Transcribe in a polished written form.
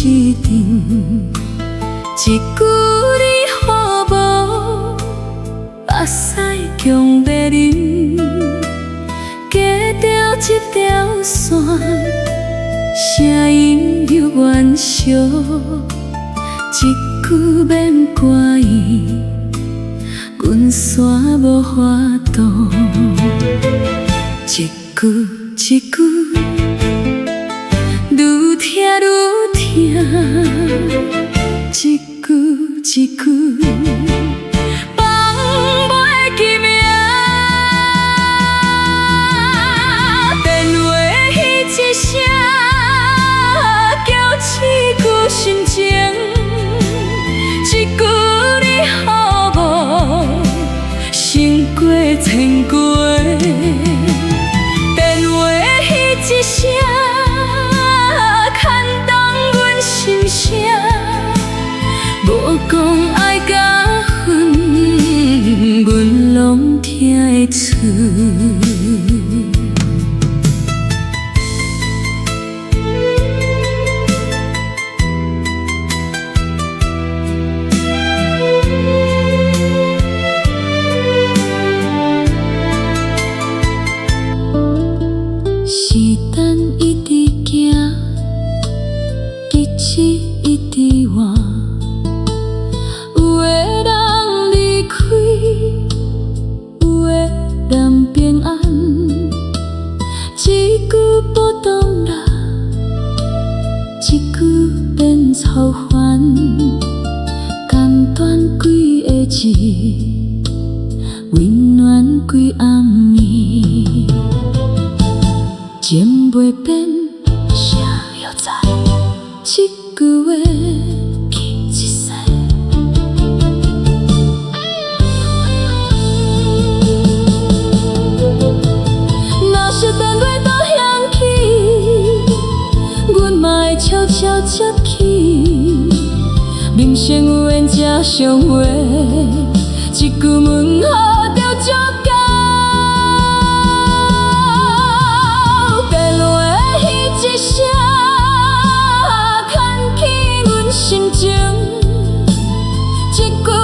一阵，一句你好无，目屎强要流，隔着一条线，声音犹原烧，一句免怪伊，阮煞无法度，一句一句。愈听愈痛，一句一句放袂记名。电话迄一声，叫一句心情，一句你好无，胜过千句话。电话迄一声。无讲爱甲恨，阮拢听会出。时间一直行，日子一直换。平安，一句波动啦，一句变操烦，简单几个字，温暖几暗暝，情袂变，谁又知？一句话记一世。悄悄接起，人生有缘才相会，一句问候就足够。电话迄一声，牵起阮心情，一句。